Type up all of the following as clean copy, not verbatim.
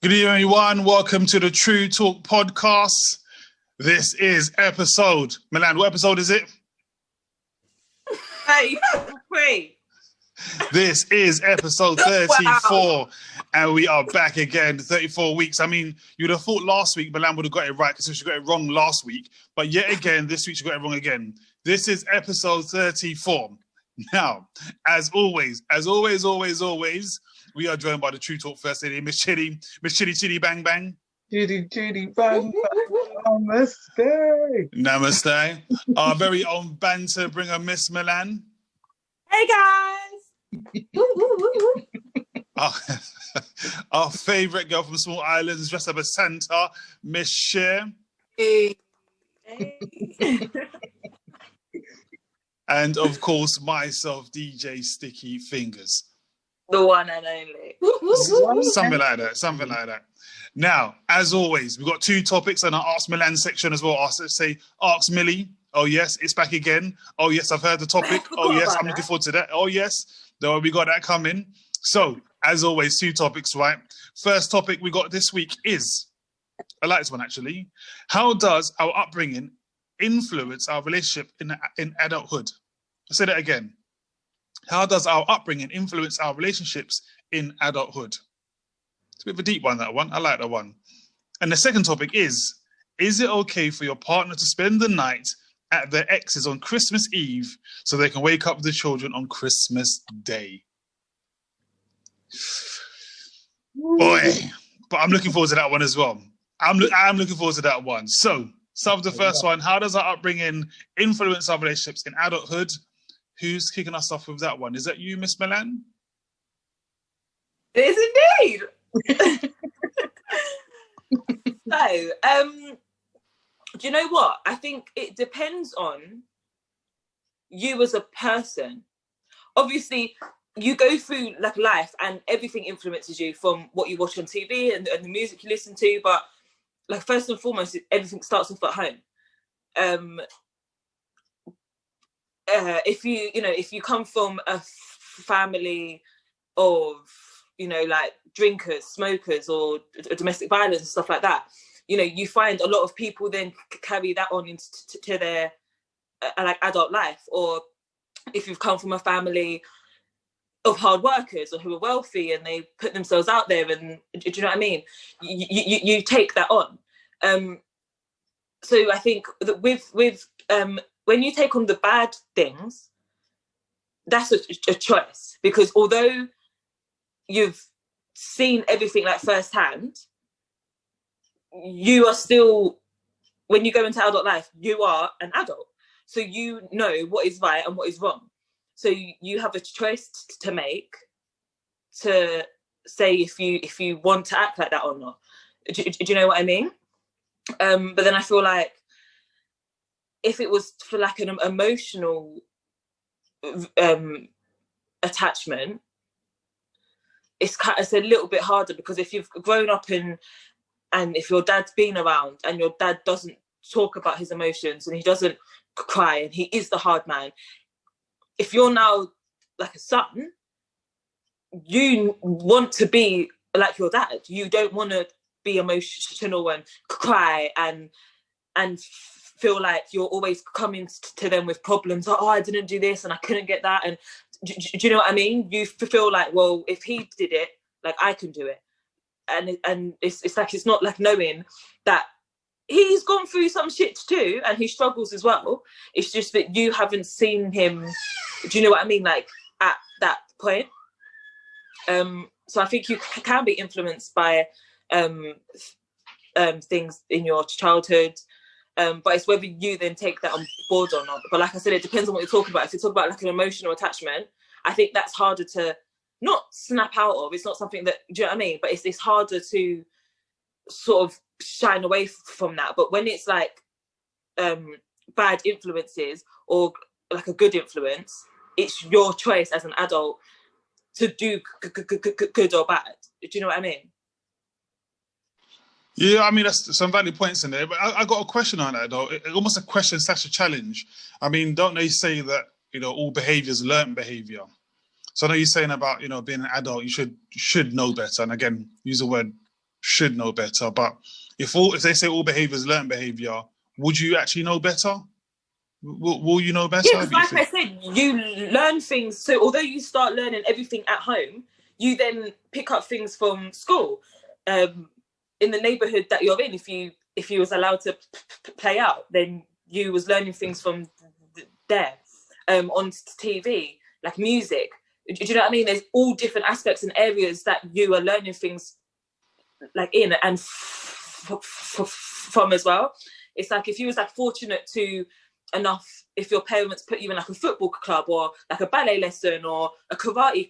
Good evening, everyone. Welcome to the TruuuTalk Podcast. This is episode... Milan, what episode is it? 33. This is episode 34, wow. And we are back again, 34 weeks. I mean, you'd have thought last week Milan would have got it right because she got it wrong last week. But yet again, this week she got it wrong again. This is episode 34. Now, as always, we are joined by the TruuuTalk First Lady, Miss Chitty Bang Bang. Chitty Bang Bang, namaste. Namaste. Our very own banter bringer, Miss Milan. Hey guys. Our favourite girl from Small Islands, dressed up as Santa, Miss Cher. Hey. And of course, myself, DJ Sticky Fingers. The one and only. Something like that. Now, as always, we've got two topics in our Ask Milan section as well. Ask Millie. Oh, yes, it's back again. Oh, yes, I've heard the topic. Oh, yes, I'm looking forward to that. Oh, yes, we got that coming. So, as always, two topics, right? First topic we got this week is, I like this one actually. How does our upbringing influence our relationship in adulthood? I'll say that again. How does our upbringing influence our relationships in adulthood? It's a bit of a deep one, that one. I like that one. And the second topic is it okay for your partner to spend the night at their exes on Christmas Eve so they can wake up with the children on Christmas Day? Boy, but I'm looking forward to that one as well. I'm looking forward to that one. So, start with the first one. How does our upbringing influence our relationships in adulthood? Who's kicking us off with that one? Is that you, Miss Milan? It is indeed. So, do you know what? I think it depends on you as a person. Obviously, you go through like life and everything influences you from what you watch on TV and the music you listen to. But like first and foremost, everything starts off at home. If you come from a family of, like drinkers, smokers, or domestic violence and stuff like that, you find a lot of people then carry that on into their like adult life. Or if you've come from a family of hard workers or who are wealthy and they put themselves out there, and do you know what I mean? You take that on. So I think that with when you take on the bad things, that's a choice, because although you've seen everything like firsthand, you are still, when you go into adult life, you are an adult. So you know what is right and what is wrong. So you have a choice to make to say if you want to act like that or not. Do you know what I mean? But then I feel like if it was for like an emotional attachment, it's a little bit harder, because if you've grown up and if your dad's been around and your dad doesn't talk about his emotions and he doesn't cry and he is the hard man, if you're now like a son, you want to be like your dad. You don't want to be emotional and cry and feel like you're always coming to them with problems. Oh, I didn't do this and I couldn't get that. And do you know what I mean? You feel like, well, if he did it, like I can do it. And it's like, it's not like knowing that he's gone through some shit too and he struggles as well. It's just that you haven't seen him, do you know what I mean? Like at that point. So I think you can be influenced by things in your childhood. But it's whether you then take that on board or not. But like I said, it depends on what you're talking about. If you talk about like an emotional attachment, I think that's harder to not snap out of. It's not something that, do you know what I mean? But it's harder to sort of shine away from that. But when it's like bad influences or like a good influence, it's your choice as an adult to do good or bad. Do you know what I mean? Yeah, I mean, that's some valid points in there. But I got a question on that, though. Almost a question / a challenge. I mean, don't they say that, all behaviour is learned behaviour? So I know you're saying about, being an adult, you should know better. And again, use the word should know better. But if they say all behaviour is learned behaviour, would you actually know better? Will you know better? Yeah, because like I said, you learn things. So although you start learning everything at home, you then pick up things from school. In the neighbourhood that you're in, if you was allowed to play out, then you was learning things from there. On TV, like music. Do you know what I mean? There's all different aspects and areas that you are learning things like in and from as well. It's like if you was like fortunate to enough, if your parents put you in like a football club or like a ballet lesson or a karate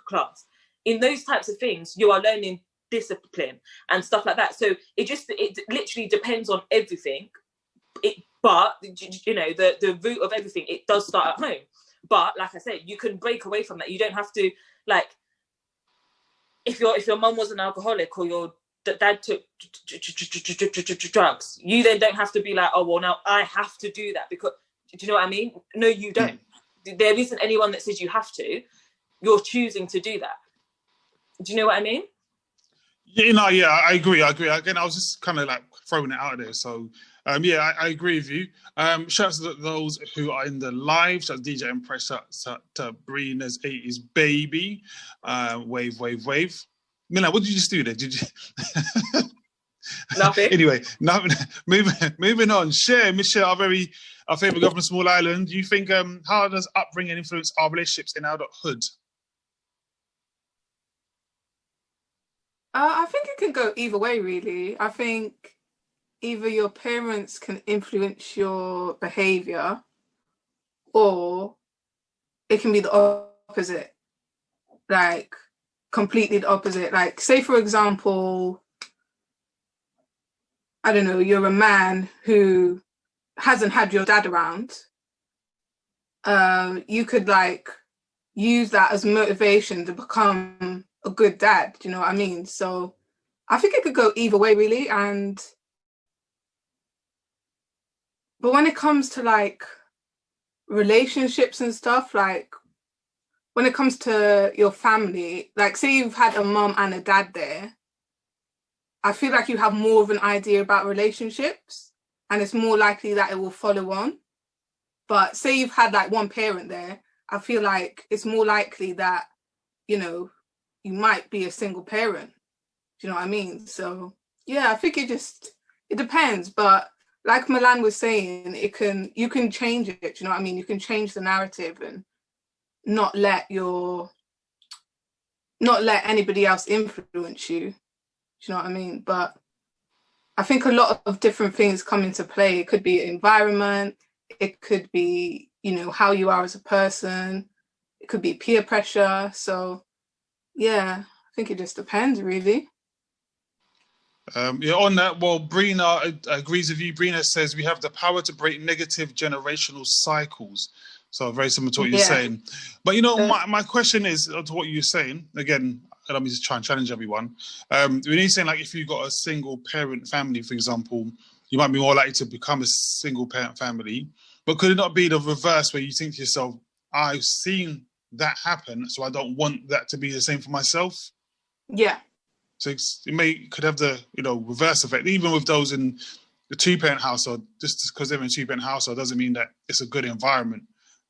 class, in those types of things, you are learning discipline and stuff like that. So it literally depends on everything. But you know, the root of everything, it does start at home. But like I said, you can break away from that. You don't have to, like, if your mum was an alcoholic or your dad took drugs, you then don't have to be like, oh well, now I have to do that, because do you know what I mean? No, you don't. There isn't anyone that says you have to. You're choosing to do that. Do you know what I mean? Yeah, I agree. Again, I was just kind of like throwing it out there. So, I agree with you. Shout out to those who are in the live. Shout out to DJ Impress. Shout out to Brina's 80s baby. Wave. Milan, what did you just do there? Did you? Nothing. Anyway, moving on. Michelle, our favourite girl from Small Island. Do you think how does upbringing influence our relationships in adulthood? I think it can go either way, really. I think either your parents can influence your behaviour, or it can be the opposite, like completely the opposite. Like, say, for example, I don't know, you're a man who hasn't had your dad around. You could like use that as motivation to become a good dad. Do you know what I mean? So I think it could go either way, really. But when it comes to like relationships and stuff, like when it comes to your family, like say you've had a mum and a dad there, I feel like you have more of an idea about relationships and it's more likely that it will follow on. But say you've had like one parent there, I feel like it's more likely that, you know, you might be a single parent. Do you know what I mean? So yeah, I think it depends. But like Milan was saying, you can change it. Do you know what I mean? You can change the narrative and not let anybody else influence you. Do you know what I mean? But I think a lot of different things come into play. It could be environment. It could be, you know, how you are as a person. It could be peer pressure. So yeah, I think it just depends, really. On that, well, Brina agrees with you. Brina says we have the power to break negative generational cycles. So very similar to what you're saying. But, you know, my question is to what you're saying. Again, let me just try and challenge everyone. When you're saying, like, if you've got a single parent family, for example, you might be more likely to become a single parent family. But could it not be the reverse, where you think to yourself, I've seen that happen, so I don't want that to be the same for myself? Yeah. So could have the, you know, reverse effect. Even with those in the two-parent household, just because they're in a two-parent household doesn't mean that it's a good environment.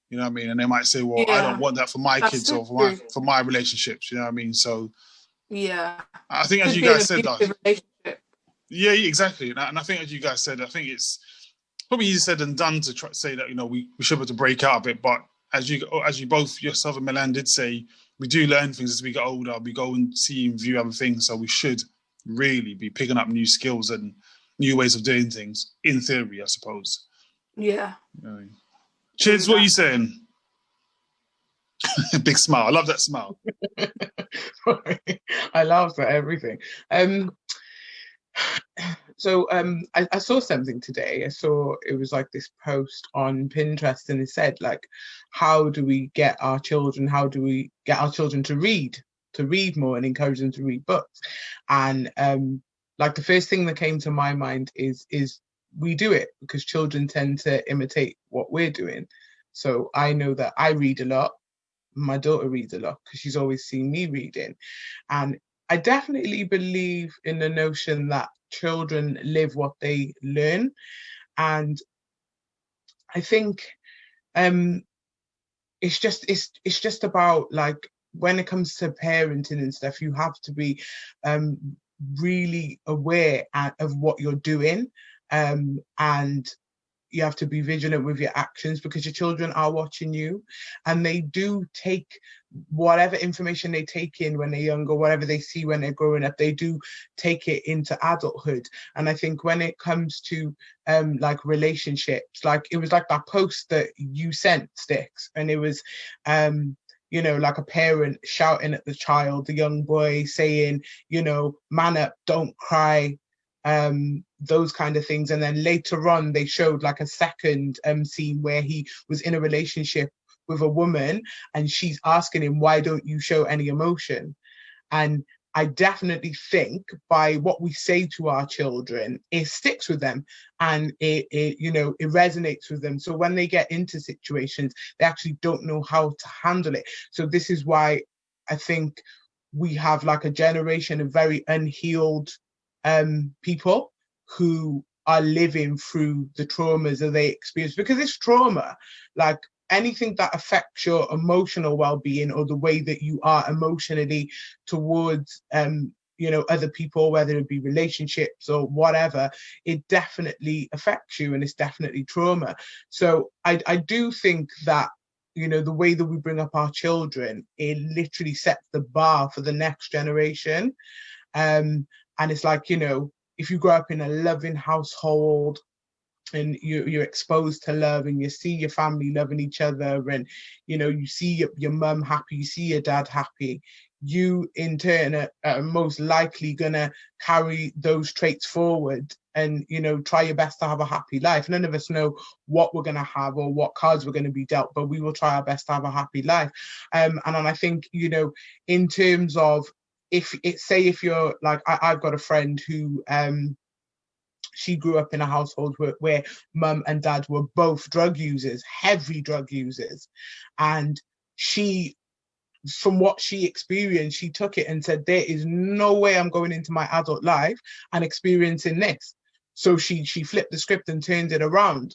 You know what I mean? And they might say, well, I don't want that for my kids or for my relationships. You know what I mean? So yeah, I think as you guys said that. Yeah, exactly. And I think as you guys said, I think it's probably easier said than done to try to say that, you know, we should be able to break out of it. But as you both, yourself and Milan, did say, we do learn things as we get older. We go and see and view other things. So we should really be picking up new skills and new ways of doing things, in theory, I suppose. Yeah. Chids, what are you saying? Big smile. I love that smile. I laughed at everything. So I saw something today. I saw it was like this post on Pinterest, and it said, like, how do we get our children to read more and encourage them to read books? And like the first thing that came to my mind is we do it because children tend to imitate what we're doing. So I know that I read a lot. My daughter reads a lot because she's always seen me reading. And I definitely believe in the notion that children live what they learn. And I think it's just about, like, when it comes to parenting and stuff, you have to be really aware of what you're doing, and you have to be vigilant with your actions, because your children are watching you, and they do take whatever information they take in when they're younger, whatever they see when they're growing up, they do take it into adulthood. And I think when it comes to like relationships, like it was like that post that you sent, Sticks, and it was you know, like a parent shouting at the child, the young boy, saying, you know, man up, don't cry, those kind of things. And then later on, they showed like a second scene where he was in a relationship with a woman, and she's asking him, why don't you show any emotion? And I definitely think by what we say to our children, it sticks with them, and it you know, it resonates with them. So when they get into situations, they actually don't know how to handle it. So this is why I think we have like a generation of very unhealed people who are living through the traumas that they experience, because it's trauma. Like anything that affects your emotional well-being, or the way that you are emotionally towards you know, other people, whether it be relationships or whatever, it definitely affects you, and it's definitely trauma. So I do think that, you know, the way that we bring up our children, it literally sets the bar for the next generation. And it's like, you know, if you grow up in a loving household, and you're exposed to love, and you see your family loving each other, and you know, you see your mum happy, you see your dad happy, you in turn are most likely gonna carry those traits forward, and you know, try your best to have a happy life. None of us know what we're gonna have or what cards we're gonna be dealt, but we will try our best to have a happy life. And I think, you know, in terms of, if you're like, I've got a friend who she grew up in a household where mum and dad were both drug users, heavy drug users. And she, from what she experienced, she took it and said, there is no way I'm going into my adult life and experiencing this. So she flipped the script and turned it around.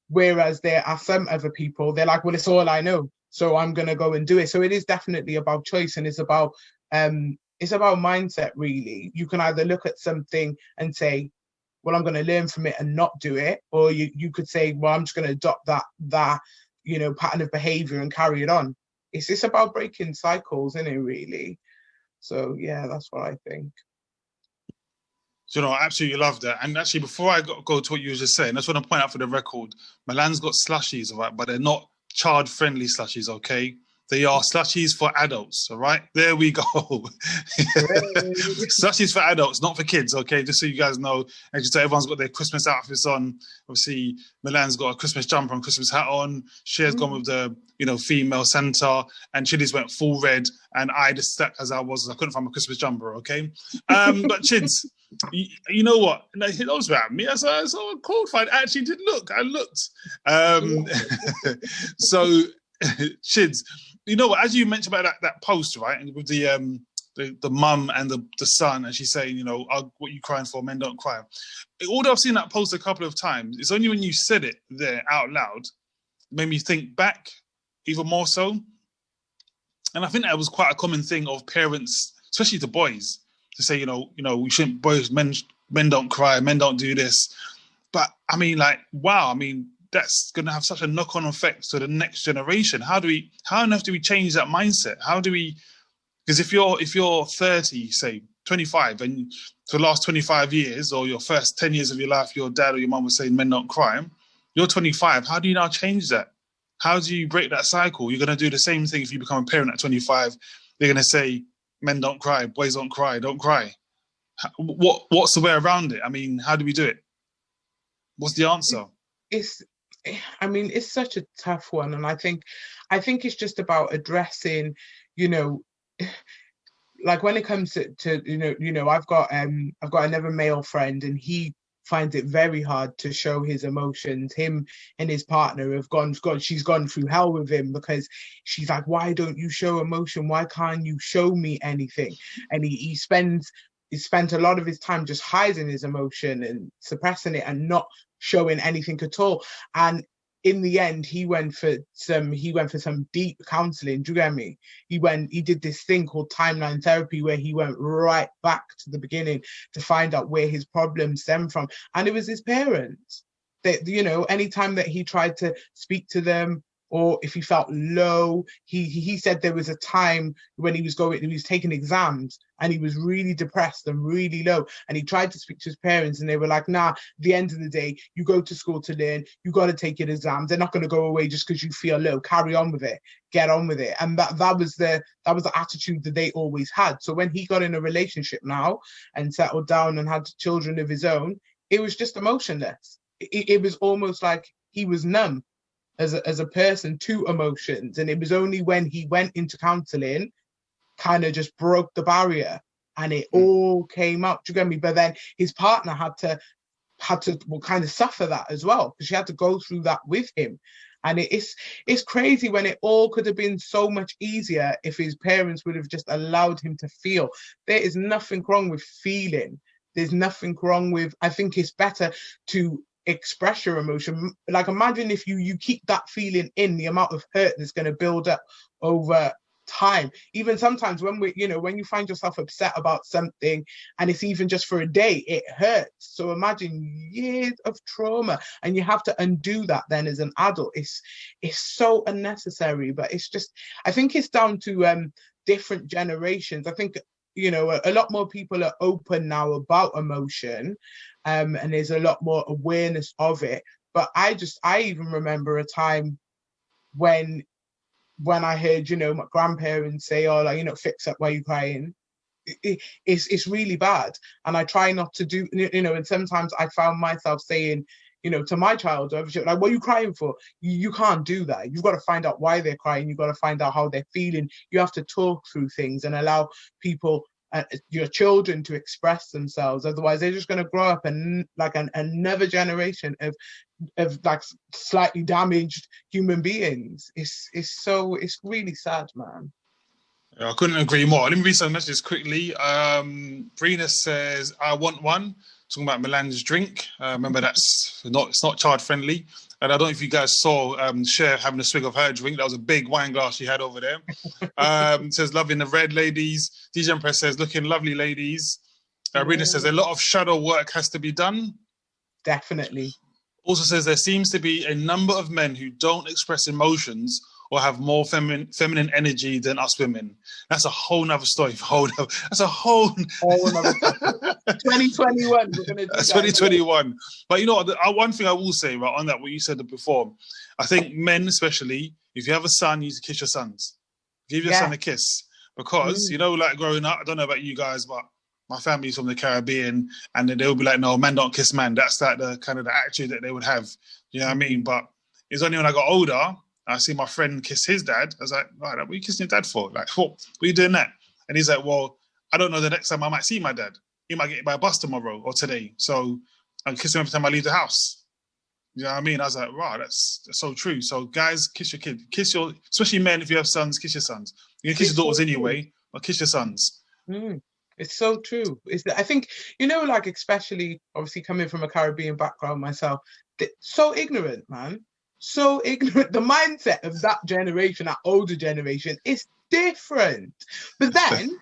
Whereas there are some other people, they're like, well, it's all I know, so I'm going to go and do it. So it is definitely about choice, and it's about mindset, really. You can either look at something and say, well, I'm going to learn from it and not do it. Or you could say, well, I'm just going to adopt that, you know, pattern of behavior and carry it on. It's just about breaking cycles, isn't it, really? So, yeah, that's what I think. So, you know, I absolutely love that. And actually, before I go to what you were just saying, I just want to point out for the record, Milan's got slushies, all right, but they're not child-friendly slushies, okay? They are slushies for adults, all right? There we go. Slushies for adults, not for kids, okay? Just so you guys know. And just so everyone's got their Christmas outfits on. Obviously, Milan's got a Christmas jumper and Christmas hat on. Cher's gone with the, you know, female Santa. And Chidi's went full red. And I just stuck as I was. I couldn't find my Christmas jumper, okay? But Chids, you know what? No, he knows about me. So I called for it. I actually did look. I looked. So, Chids, you know what? As you mentioned about that post, right, with the mum and the son, and she's saying, you know, what are you crying for? Men don't cry. Although I've seen that post a couple of times, it's only when you said it there out loud made me think back even more so. And I think that was quite a common thing of parents, especially to boys, to say, you know, we shouldn't, boys, men don't cry, men don't do this. But I mean, like, wow, I mean, that's going to have such a knock-on effect to the next generation. How on earth do we change that mindset? How do we, because if you're 30, say 25, and for the last 25 years or your first 10 years of your life, your dad or your mum was saying men don't cry, you're 25. How do you now change that? How do you break that cycle? You're going to do the same thing if you become a parent at 25. They're going to say men don't cry, boys don't cry, don't cry. What's the way around it? I mean, how do we do it? What's the answer? It's such a tough one, and I think it's just about addressing, you know, like when it comes to you know, I've got another male friend, and he finds it very hard to show his emotions. Him and his partner have she's gone through hell with him, because she's like, why don't you show emotion? Why can't you show me anything? And he spent a lot of his time just hiding his emotion and suppressing it and not showing anything at all. And in the end, he went for some deep counseling. Do you get me? He did this thing called timeline therapy, where he went right back to the beginning to find out where his problems stem from. And it was his parents that, you know, anytime that he tried to speak to them, or if he felt low, he said there was a time when he was taking exams and he was really depressed and really low, and he tried to speak to his parents, and they were like, nah, at the end of the day, you go to school to learn, you got to take your exams, they're not going to go away just because you feel low, carry on with it, get on with it. And that was the attitude that they always had. So when he got in a relationship now and settled down and had children of his own, it was just emotionless. It was almost like he was numb as a person to emotions. And it was only when he went into counseling, kind of just broke the barrier, and it all came out. Do you get me? But then his partner had to kind of suffer that as well, because she had to go through that with him. And it's crazy when it all could have been so much easier if his parents would have just allowed him to feel. There is nothing wrong with feeling. There's nothing wrong with, I think it's better to express your emotion. Like, imagine if you keep that feeling in, the amount of hurt that's going to build up over time. Even sometimes when when you find yourself upset about something, and it's even just for a day, it hurts. So imagine years of trauma, and you have to undo that then as an adult. It's so unnecessary. But it's just, I think it's down to different generations. I think a lot more people are open now about emotion, and there's a lot more awareness of it. But I even remember a time when I heard, my grandparents say, oh, like, fix up, why are you crying? It's really bad. And I try not to do, and sometimes I found myself saying, to my child, like, what are you crying for? You can't do that. You've got to find out why they're crying. You've got to find out how they're feeling. You have to talk through things and allow people, your children, to express themselves. Otherwise, they're just going to grow up and like another generation of like slightly damaged human beings. It's really sad, man. I couldn't agree more. Let me read some messages quickly. Brina says, I want one. Talking about Milan's drink. Remember, it's not child friendly. And I don't know if you guys saw Cher having a swig of her drink. That was a big wine glass she had over there. Says, loving the red ladies. DJ Empress says, looking lovely ladies. Rina says, a lot of shadow work has to be done. Definitely. Also says, there seems to be a number of men who don't express emotions or have more feminine energy than us women. That's a whole nother story. That's a whole nother 2021. We're gonna do that's 2021. But one thing I will say, right, on that, what you said before, I think men especially, if you have a son, you need to kiss your sons. Give your son a kiss. Because, like growing up, I don't know about you guys, but my family's from the Caribbean, and then they'll be like, no, man don't kiss man. That's like the kind of the attitude that they would have. You know what I mean? But it's only when I got older, I see my friend kiss his dad. I was like, right, what are you kissing your dad for? Like, what are you doing that? And he's like, well, I don't know the next time I might see my dad. He might get hit by a bus tomorrow or today. So I'm kissing him every time I leave the house. You know what I mean? I was like, wow, that's so true. So guys, kiss your kid. Especially men, if you have sons, kiss your sons. You can kiss your daughters anyway, but kiss your sons. It's so true. I think, like, especially obviously coming from a Caribbean background myself, so ignorant, man. So ignorant. The mindset of that generation, that older generation, is different. But then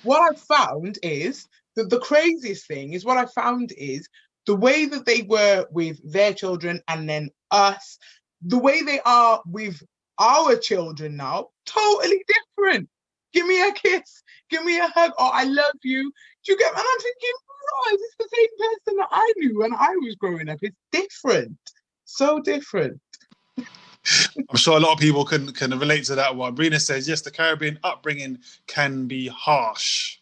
what I found is that the craziest thing is the way that they were with their children and then us, the way they are with our children now, totally different. Give me a kiss, give me a hug, or I love you. Do you get? And I'm thinking, no, is this the same person that I knew when I was growing up? It's different, so different. I'm sure a lot of people can relate to that one. Brina says, yes, the Caribbean upbringing can be harsh.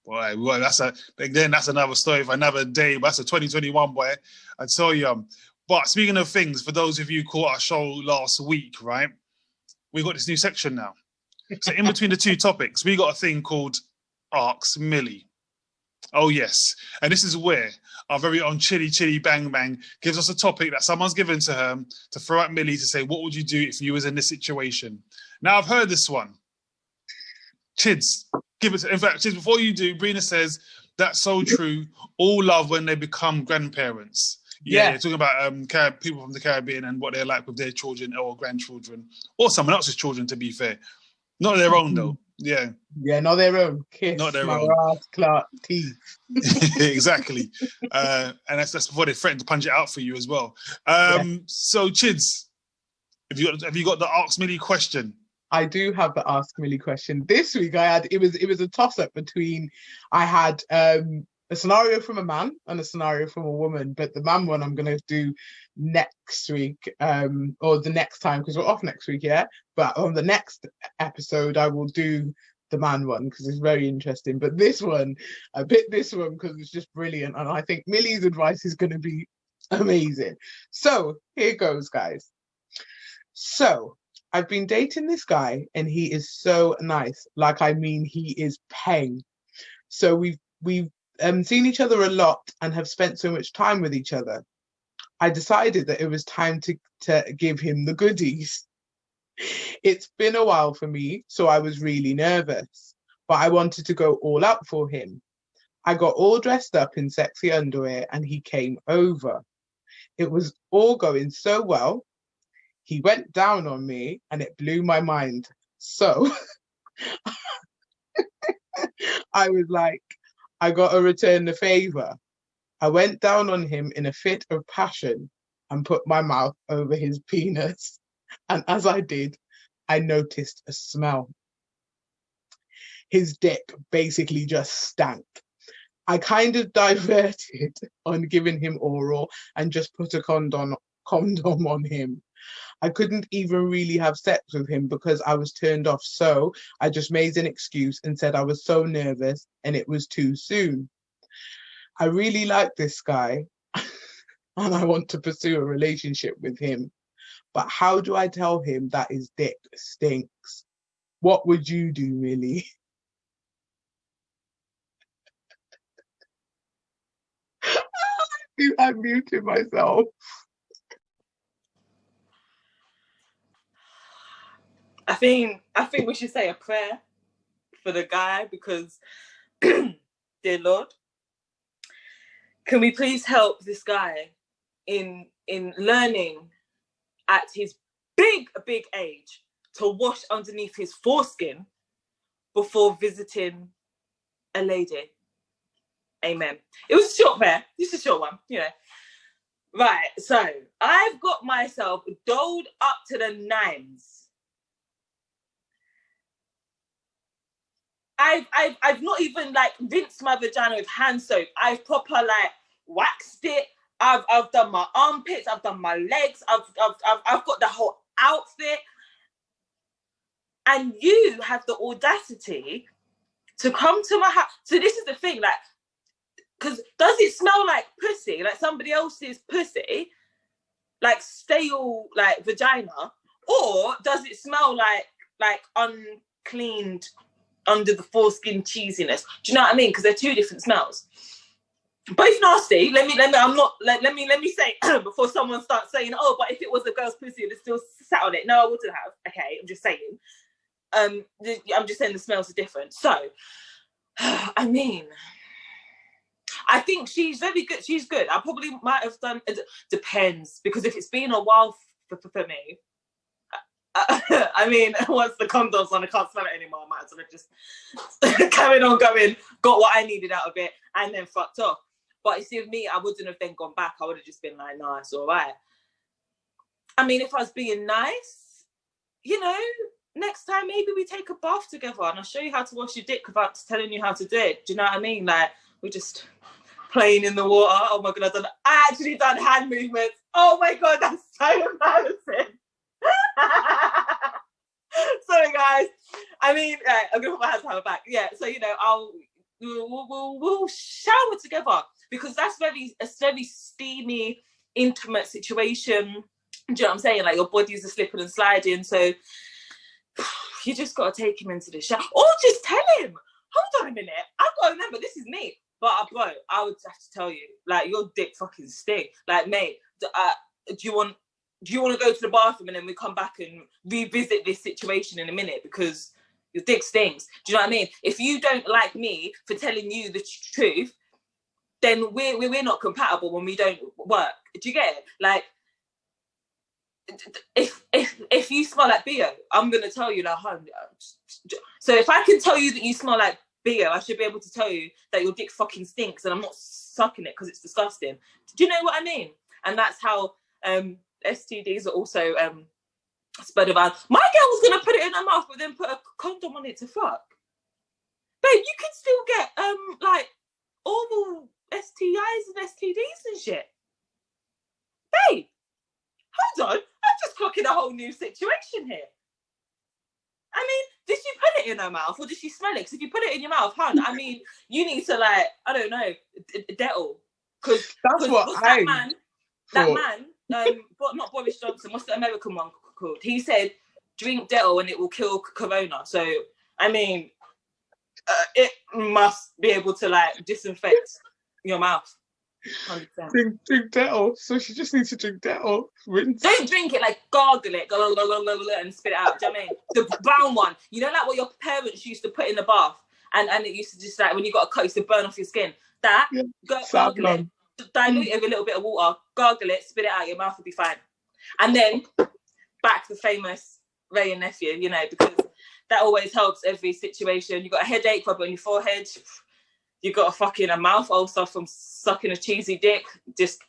Boy, that's another story for another day. But that's a 2021, boy. I tell you. But speaking of things, for those of you who caught our show last week, right? We got this new section now. So in between the two topics, we got a thing called Ask Millie. Oh, yes. And this is where our very own Chili Bang Bang, gives us a topic that someone's given to her to throw at Millie to say, what would you do if you was in this situation? Now, I've heard this one. Chids, give it. In fact, Chids, before you do, Brina says, that's so true. All love when they become grandparents. Yeah, you're talking about people from the Caribbean and what they're like with their children or grandchildren or someone else's children, to be fair. Not their own, though. Yeah. Yeah, not their own. Kiss not their my own. ass, Clark, teeth. Exactly. And that's before they threaten to punch it out for you as well. So, Chids, have you got the Ask Millie question? I do have the Ask Millie question. This week it was a toss-up between, I had a scenario from a man and a scenario from a woman, but the man one I'm going to do next week, or the next time, because we're off next week, yeah? But on the next episode, I will do the man one, because it's very interesting. But this one, I picked this one because it's just brilliant, and I think Millie's advice is going to be amazing. So, here goes, guys. So, I've been dating this guy, and he is so nice. Like, I mean, he is peng. So, we've seen each other a lot and have spent so much time with each other. I decided that it was time to give him the goodies. It's been a while for me, so I was really nervous, but I wanted to go all out for him. I got all dressed up in sexy underwear and he came over. It was all going so well. He went down on me and it blew my mind. So I was like, I got to return the favor. I went down on him in a fit of passion and put my mouth over his penis. And as I did, I noticed a smell. His dick basically just stank. I kind of diverted on giving him oral and just put a condom on him. I couldn't even really have sex with him because I was turned off, so I just made an excuse and said I was so nervous and it was too soon. I really like this guy and I want to pursue a relationship with him. But how do I tell him that his dick stinks? What would you do, Millie? I muted myself. I think we should say a prayer for the guy because, dear Lord, can we please help this guy in learning at his big age to wash underneath his foreskin before visiting a lady. Amen. It was a short prayer. Just a short one, you know. Right, so I've got myself doled up to the nines. I've not even like rinsed my vagina with hand soap. I've proper like waxed it. I've done my armpits. I've done my legs. I've got the whole outfit. And you have the audacity to come to my house. So this is the thing, like, because does it smell like pussy, like somebody else's pussy, like stale, like vagina, or does it smell like uncleaned under the foreskin cheesiness? Do you know what I mean? Because they're two different smells. Both nasty. Let me say before someone starts saying, oh, but if it was a girl's pussy, it would still sat on it. No, I wouldn't have. Okay, I'm just saying. I'm just saying the smells are different. So, I mean, I think she's very good. She's good. I probably might have done. It depends, because if it's been a while for me, I mean, once the condom's on, I can't smell it anymore. I might as well have just carried on going, got what I needed out of it, and then fucked off. But you see, with me, I wouldn't have then gone back. I would have just been like, nah, it's all right. I mean, if I was being nice, you know, next time maybe we take a bath together and I'll show you how to wash your dick without telling you how to do it. Do you know what I mean? Like, we're just playing in the water. Oh my God, I actually done hand movements. Oh my God, that's so embarrassing. Sorry, guys. I mean, right, I'm gonna put my hands behind my back. Yeah, so you know, we'll shower together, because that's a very steamy, intimate situation. Do you know what I'm saying? Like, your bodies are slipping and sliding, so you just gotta take him into the shower, or just tell him. Hold on a minute, I've got to remember, this is me. But bro, I would have to tell you, like, your dick fucking stink. Like, mate, do you want to go to the bathroom and then we come back and revisit this situation in a minute because your dick stinks? Do you know what I mean? If you don't like me for telling you the truth, then we're not compatible when we don't work. Do you get it? Like, if you smell like BO, I'm gonna tell you, like, so if I can tell you that you smell like BO, I should be able to tell you that your dick fucking stinks and I'm not sucking it because it's disgusting. Do you know what I mean? And that's how STDs are also spread around. My girl was gonna put it in her mouth, but then put a condom on it to fuck. Babe, you can still get like oral STIs and STDs and shit. Babe, hold on, I'm just clocking a whole new situation here. I mean, did she put it in her mouth or did she smell it? Because if you put it in your mouth, hun, I mean, you need to, like, I don't know, Dettol. Because that's what that man, but not Boris Johnson, what's the American one called? He said, drink Dettol and it will kill corona. So, I mean, it must be able to, like, disinfect your mouth. 100%. Drink Dettol. So she just needs to drink Dettol. Rinse. Don't drink it, like, gargle it, and spit it out. Do you know what I mean? The brown one. You know, like what your parents used to put in the bath, and it used to just, like, when you got a cut, it used to burn off your skin. That, gargle it, dilute it with a little bit of water, gargle it, spit it out, your mouth will be fine. And then, back to the famous Ray and Nephew, you know, because that always helps every situation. You got a headache, rub it on your forehead. You got a mouth ulcer from sucking a cheesy dick, just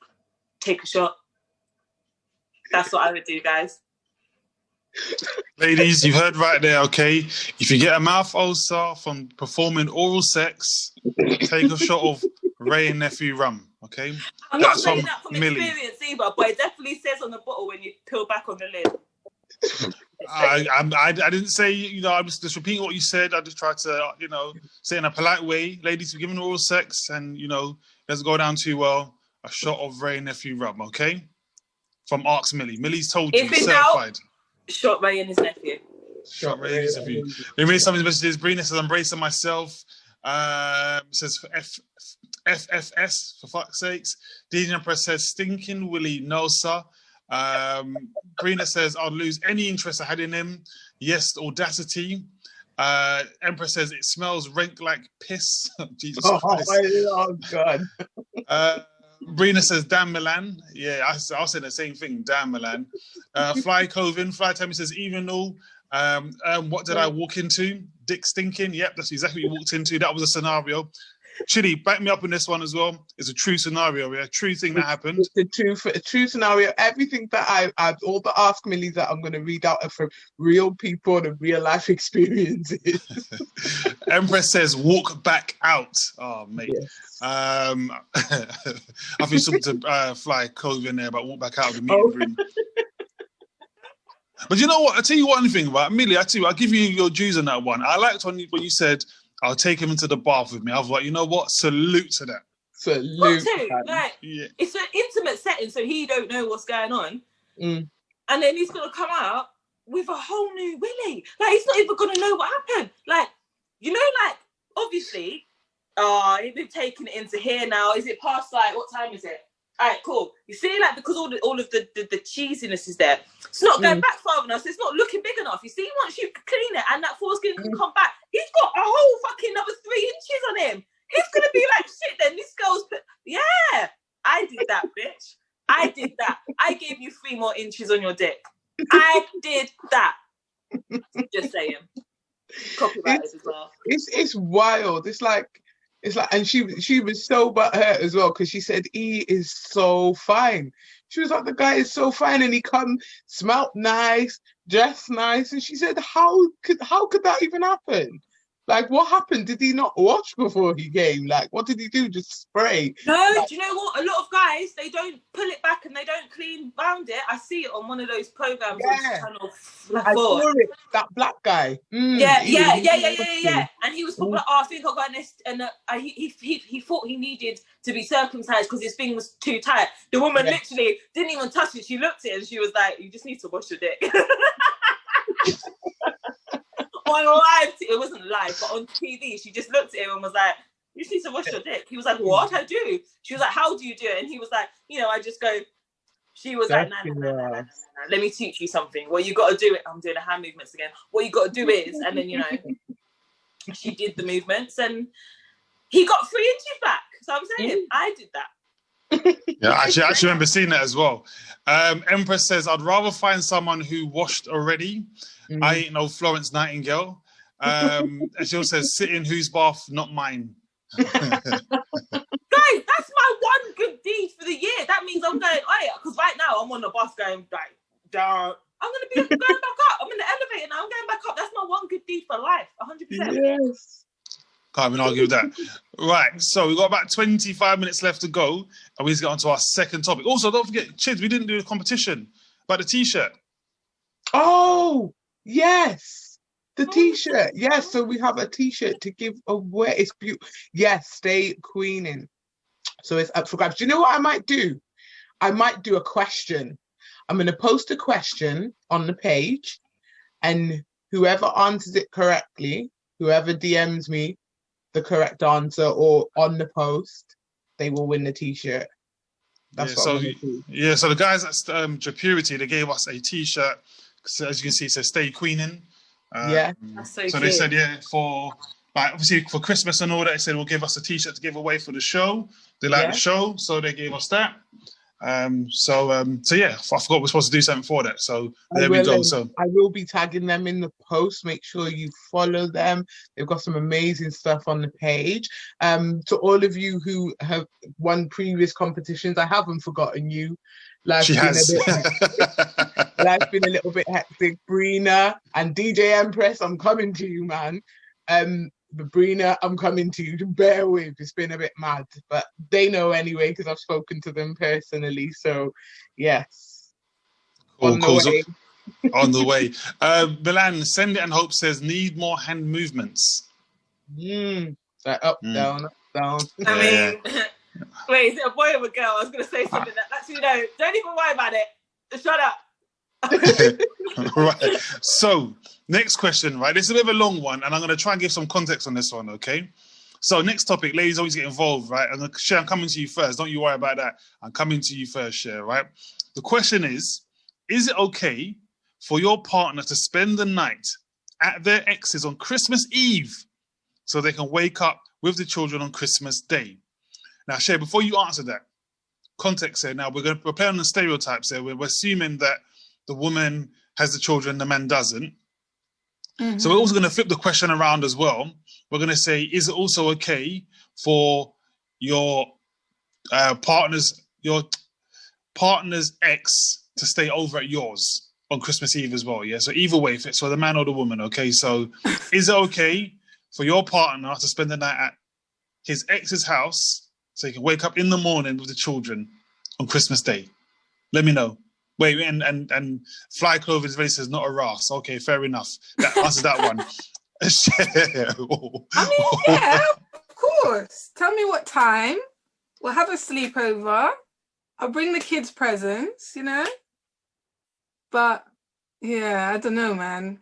take a shot. That's what I would do, guys. Ladies, you've heard right there, okay? If you get a mouth ulcer from performing oral sex, take a shot of Ray and Nephew rum, okay? I'm not saying that from experience either, but it definitely says on the bottle when you peel back on the lid. I didn't say, you know, I'm just repeating what you said. I just tried to, you know, say in a polite way. Ladies, we're giving oral sex and, you know, let's go down to a shot of Ray and Nephew rum, okay? From Arks Millie. Millie's told you, certified. Shot Ray and his nephew. Shot Ray and his nephew. They made some messages. Brina says, embracing myself. Says FFS, for fuck's sakes. DJ Empress says, stinking Willie, no sir. Brina says, I'll lose any interest I had in him. Yes, audacity. Empress says, it smells rank like piss. Jesus Christ. Oh, God. Brina says, damn Milan. Yeah, I'll say the same thing, damn Milan. Fly Cloven, Fly Tammy says, even though, what did I walk into? Dick stinking. Yep, that's exactly what you walked into. That was a scenario. Chidi, back me up on this one as well. It's a true scenario, a true thing that happened. It's a true scenario. Everything that I've all the Ask Millies that I'm going to read out are from real people and real life experiences. Empress says, walk back out. Oh, mate. Yes. I think something to Fly Cove in there about walk back out of the meeting room. But you know what? I'll tell you one thing, right? Millie, I'll give you your dues on that one. I liked when you said, I'll take him into the bath with me. I was like, you know what? Salute to that. Salute. Like, yeah. It's an intimate setting, so he don't know what's going on. And then he's going to come out with a whole new Willie. Like, he's not even going to know what happened. Like, you know, like, obviously, he's been taking it into here now. Is it past, like, what time is it? All right, cool. You see, like, because all of the cheesiness is there. It's not going back far enough. So it's not looking big enough. You see, once you clean it and that foreskin can come back, he's got a whole fucking another 3 inches on him. He's going to be like, shit, then this girl's... Yeah, I did that, bitch. I did that. I gave you 3 more inches on your dick. I did that. Just saying. Copyrighted as well. It's wild. It's like, and she was so butthurt as well because she said he is so fine. She was like, the guy is so fine, and he smelt nice, dressed nice, and she said, how could that even happen? Like, what happened? Did he not wash before he came? Like, what did he do? Just spray? No, like, do you know what? A lot of guys, they don't pull it back and they don't clean round it. I see it on one of those programs on Channel 4. I saw it, that black guy. Yeah. And he was probably like, I think I got this. And he thought he needed to be circumcised because his thing was too tight. The woman literally didn't even touch it. She looked at it and she was like, you just need to wash your dick. On live, it wasn't live, but on TV, she just looked at him and was like, You just need to wash your dick. He was like, what? I do. She was like, how do you do it? And he was like, I just go. She was like, nah. Let me teach you something. Well, you got to do it. I'm doing the hand movements again. What you got to do is, and then, she did the movements and he got 3 inches back. So I'm saying, I did that. Yeah, I actually remember seeing that as well. Empress says, I'd rather find someone who washed already. I ain't no Florence Nightingale. And she also says, sit in whose bath, not mine. Guys, that's my one good deed for the year. That means I'm going, because right now I'm on the bus going like, down. I'm going to be going back up. I'm in the elevator now. I'm going back up. That's my one good deed for life. 100%. Yes. Can't even argue with that. Right, so we've got about 25 minutes left to go, and we need to get on to our second topic. Also, don't forget, Chids, we didn't do a competition about the T-shirt. Oh, yes. The T-shirt. Yes, so we have a T-shirt to give away. It's beautiful. Yes, stay queening. So it's up for grabs. Do you know what I might do? I might do a question. I'm going to post a question on the page, and whoever answers it correctly, whoever DMs me the correct answer or on the post, they will win the T-shirt. That's what I'm going to do. Yeah, so the guys at Purity, they gave us a T-shirt. So as you can see, it says "Stay Queening." Yeah, that's so they said, for obviously for Christmas and all that, they said we'll give us a T-shirt to give away for the show. They like the show, so they gave us that. So yeah, I forgot we're supposed to do something for that. So there we go. So I will be tagging them in the post. Make sure you follow them. They've got some amazing stuff on the page. To all of you who have won previous competitions, I haven't forgotten you. Life's been a little bit hectic. Brina and DJ Empress, I'm coming to you, man. Brina, I'm coming to you. Bear with. It's been a bit mad, but they know anyway because I've spoken to them personally. So, yes. Cool, on the way. Milan, Send It and Hope says, need more hand movements. Like up, down, up, down. I mean, wait, is it a boy or a girl? I was going to say something that actually, no, don't even worry about it. Just shut up. Right. So, next question, right? This is a bit of a long one, and I'm going to try and give some context on this one, okay? So, next topic, ladies always get involved, right? And Cher, I'm coming to you first. Don't you worry about that. I'm coming to you first, Cher, right? The question is it okay for your partner to spend the night at their exes on Christmas Eve so they can wake up with the children on Christmas Day? Now, Cher, before you answer that, context here. Now, we're playing on the stereotypes here. We're assuming that the woman has the children, the man doesn't. Mm-hmm. So we're also going to flip the question around as well. We're going to say, is it also okay for your partner's ex to stay over at yours on Christmas Eve as well? Yeah. So either way, if it's for the man or the woman, okay. So is it okay for your partner to spend the night at his ex's house so he can wake up in the morning with the children on Christmas Day? Let me know. Wait, and Fly Clovis really says not a Ross. Okay, fair enough. That answers that one. I mean, yeah, of course. Tell me what time. We'll have a sleepover. I'll bring the kids presents, But yeah, I don't know, man.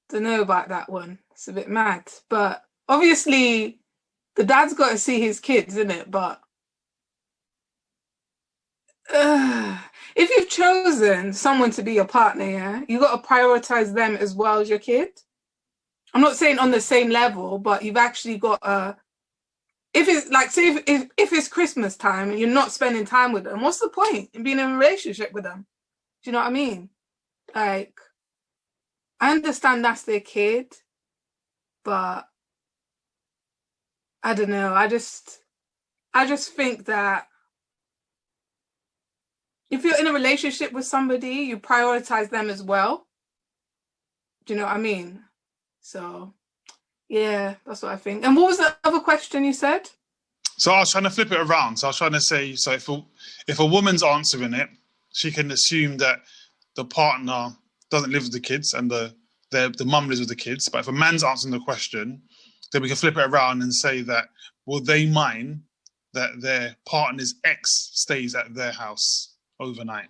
Don't know about that one. It's a bit mad. But obviously, the dad's got to see his kids, innit? But if you've chosen someone to be your partner, yeah, you got to prioritize them as well as your kid. I'm not saying on the same level, but you've actually got to. If it's like, say, if it's Christmas time and you're not spending time with them, what's the point in being in a relationship with them? Do you know what I mean? Like, I understand that's their kid, but I don't know. I just think that if you're in a relationship with somebody, you prioritize them as well. Do you know what I mean? So, yeah, that's what I think. And what was the other question you said? So I was trying to flip it around. So I was trying to say, so if a woman's answering it, she can assume that the partner doesn't live with the kids and the mum lives with the kids. But if a man's answering the question, then we can flip it around and say that, will they mind that their partner's ex stays at their house overnight?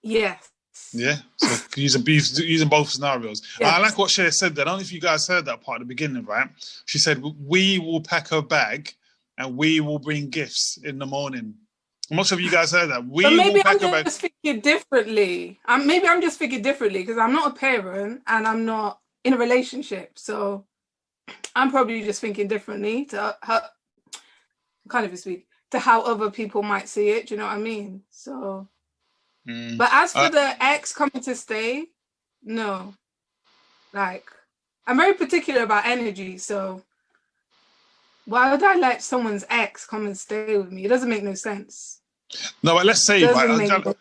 Yes. Yeah, so using both scenarios. Yeah. I like what Cher said there. I don't know if you guys heard that part at the beginning, right? She said, we will pack her bag and we will bring gifts in the morning. I'm not sure if you guys heard that. But maybe I'm just thinking differently. Maybe I'm just thinking differently because I'm not a parent and I'm not in a relationship. So I'm probably just thinking differently to how, can't even speak, to how other people might see it. Do you know what I mean? So... But as for the ex coming to stay, no. Like, I'm very particular about energy, so why would I let someone's ex come and stay with me? It doesn't make no sense. No, but let's say, right,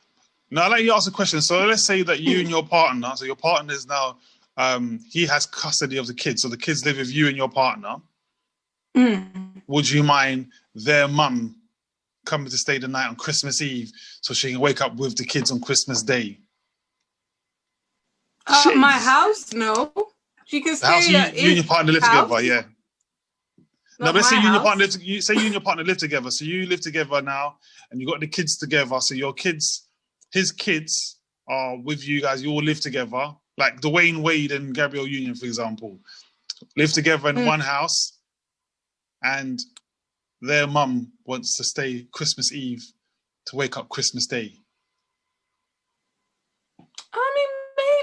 no, I'll let you ask a question. So let's say that you and your partner, so your partner is now, he has custody of the kids, so the kids live with you and your partner. Would you mind their mum coming to stay the night on Christmas Eve so she can wake up with the kids on Christmas Day? My house? No. She can stay you and your partner live together, yeah. No, but let's say you and your partner live together. So you live together now and you got the kids together. So your kids, his kids are with you guys. You all live together. Like Dwayne Wade and Gabrielle Union, for example, live together in one house, and their mum wants to stay Christmas Eve to wake up Christmas Day. I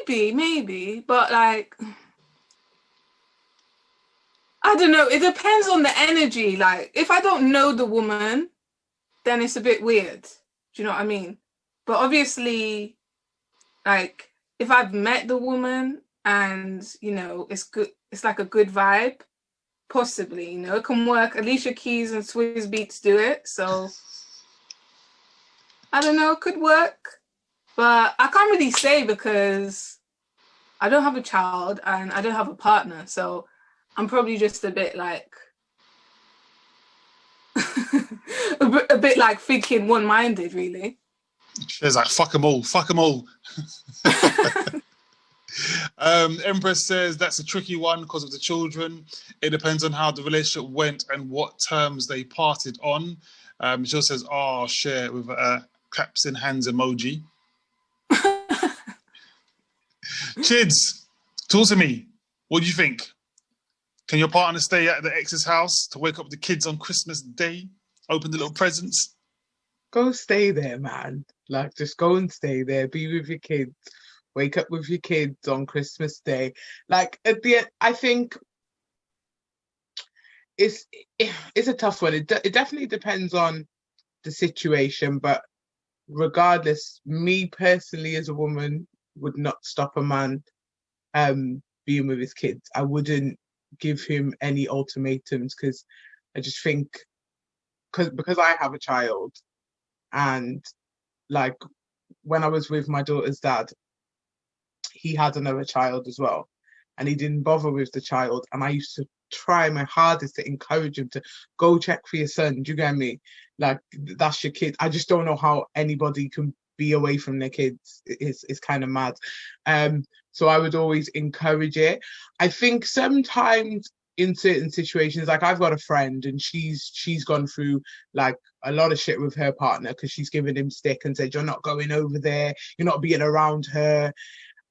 mean, maybe, but like, I don't know. It depends on the energy. Like, if I don't know the woman, then it's a bit weird. Do you know what I mean? But obviously, like, if I've met the woman and, you know, it's good, it's like a good vibe, possibly, you know, it can work. Alicia Keys and Swizz Beatz do it, so I don't know, it could work. But I can't really say because I don't have a child and I don't have a partner, so I'm probably just a bit like a bit like thinking one-minded, really. She's like, fuck them all. Empress says that's a tricky one because of the children. It depends on how the relationship went and what terms they parted on. She also says, share with a claps in hands emoji. Chids, talk to me. What do you think? Can your partner stay at the ex's house to wake up the kids on Christmas Day? Open the little presents? Go stay there, man. Like, just go and stay there. Be with your kids. Wake up with your kids on Christmas Day. Like, at the end, I think it's a tough one. It definitely depends on the situation, but regardless, me personally as a woman would not stop a man being with his kids. I wouldn't give him any ultimatums because I just think because I have a child, and like when I was with my daughter's dad, he had another child as well, and he didn't bother with the child, and I used to try my hardest to encourage him to go check for your son. Do you get me? Like, that's your kid. I just don't know how anybody can be away from their kids. It's kind of mad. So I would always encourage it. I think sometimes in certain situations, like I've got a friend and she's gone through like a lot of shit with her partner because she's given him stick and said, you're not going over there, you're not being around her.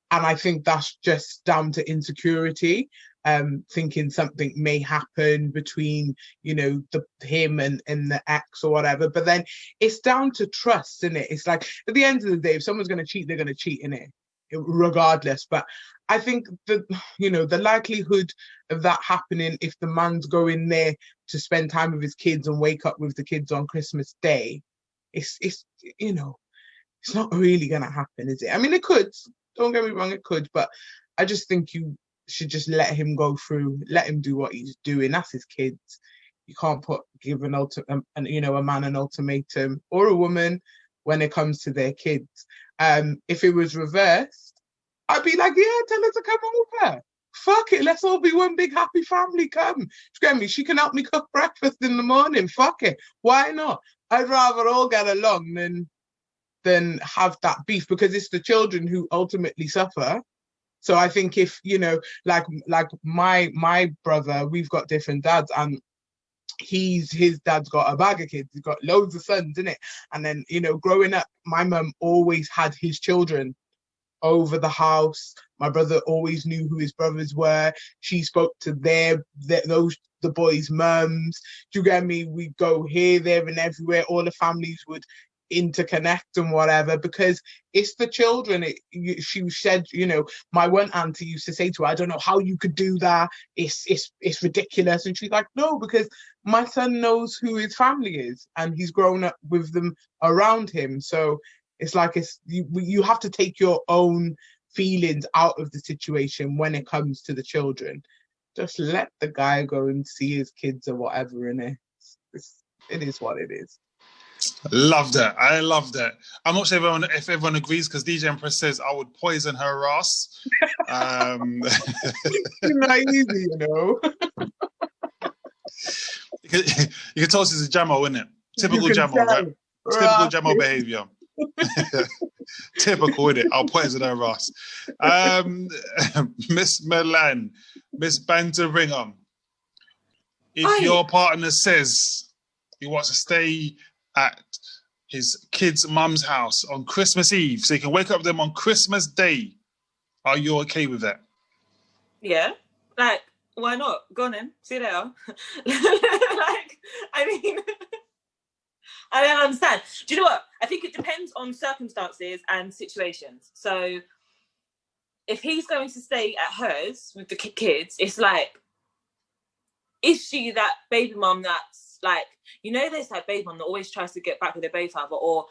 And I think that's just down to insecurity, thinking something may happen between, you know, him and the ex or whatever. But then it's down to trust, isn't it? It's like, at the end of the day, if someone's going to cheat, they're going to cheat, innit? Regardless. But I think the likelihood of that happening if the man's going there to spend time with his kids and wake up with the kids on Christmas Day, it's you know, it's not really going to happen, is it? I mean, it could. Don't get me wrong, it could, but I just think you should just let him go through, let him do what he's doing. That's his kids. You can't give a man an ultimatum or a woman when it comes to their kids. If it was reversed, I'd be like, yeah, tell her to come over. Fuck it, let's all be one big happy family. Come, get me. She can help me cook breakfast in the morning. Fuck it, why not? I'd rather all get along than have that beef, because it's the children who ultimately suffer. So I think if, you know, like my brother, we've got different dads, and his dad's got a bag of kids. He's got loads of sons, innit? And then, you know, growing up, my mum always had his children over the house. My brother always knew who his brothers were. She spoke to the boys' mums. Do you get me? We'd go here, there, and everywhere. All the families would interconnect and whatever, because it's the children. She said, you know, my one auntie used to say to her, I don't know how you could do that. It's ridiculous. And she's like, no, because my son knows who his family is and he's grown up with them around him. So it's like you have to take your own feelings out of the situation when it comes to the children. Just let the guy go and see his kids or whatever in it. It is what it is. Love that. I love that. I'm not sure if everyone agrees, because DJ Empress says I would poison her ass. Not easy, you know. You can tell she's a Jamo, isn't it? Typical Jamo, right? Typical Jamo behaviour. Typical, isn't it? I'll poison her ass. Miss Milan, Miss Banteringer, if your partner says he wants to stay at his kid's mum's house on Christmas Eve, so he can wake up with them on Christmas Day, are you okay with that? Yeah, like, why not? Go on then, see you later. Like, I mean, I don't understand. Do you know what? I think it depends on circumstances and situations. So if he's going to stay at hers with the kids, it's like, is she that baby mum that's like, you know, there's that baby mum that always tries to get back with their baby father, or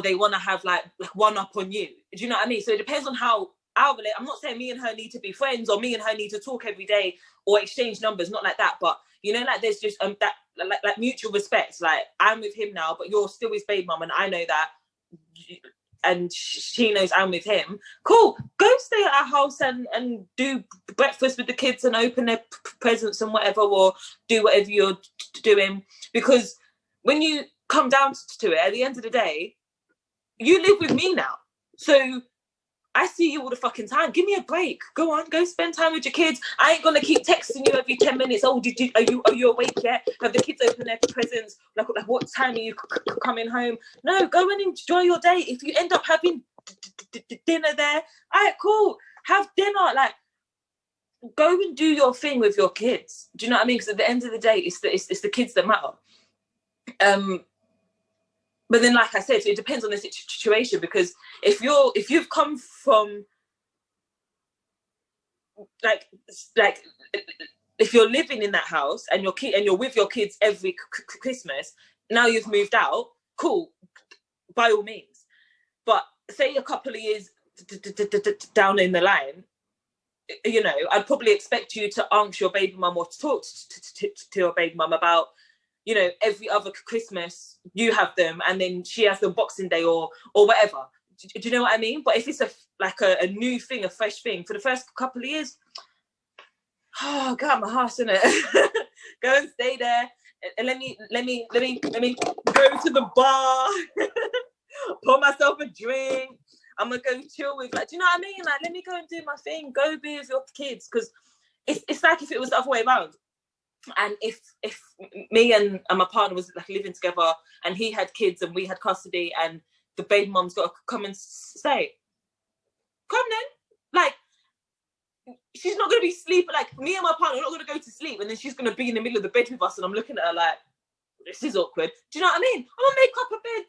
they want to have like one up on you. Do you know what I mean? So it depends on how our relationship. I'm not saying me and her need to be friends or me and her need to talk every day or exchange numbers, not like that. But you know, like there's just that like mutual respect. Like, I'm with him now, but you're still his baby mum, and I know that, and she knows I'm with him. Cool, go stay at our house and do breakfast with the kids and open their presents and whatever, or do whatever you're doing. Because when you come down to it, at the end of the day, you live with me now, so I see you all the fucking time. Give me a break. Go on, go spend time with your kids. I ain't gonna keep texting you every 10 minutes. Oh, are you awake yet? Have the kids opened their presents? Like what time are you coming home? No, go and enjoy your day. If you end up having dinner there, all right, cool. Have dinner. Like, go and do your thing with your kids. Do you know what I mean? Because at the end of the day, it's the kids that matter. But then, like I said, so it depends on the situation, because if you've come from like if you're living in that house and you're with your kids every Christmas, now you've moved out, cool, by all means. But say a couple of years down in the line, you know, I'd probably expect you to ask your baby mum or to talk to your baby mum about, you know, every other Christmas you have them, and then she has them Boxing Day or whatever. Do you know what I mean? But if it's a new thing, a fresh thing, for the first couple of years, get out my house, innit? Go and stay there, and let me go to the bar, pour myself a drink. I'm gonna go chill with, like, do you know what I mean? Like, let me go and do my thing. Go be with your kids, because it's like if it was the other way around. And if me and my partner was like living together and he had kids and we had custody and the baby mom's got to come and stay, come then. Like, she's not going to be sleeping. Like, me and my partner are not going to go to sleep and then she's going to be in the middle of the bed with us and I'm looking at her like, this is awkward. Do you know what I mean? I'm going to make up a bed,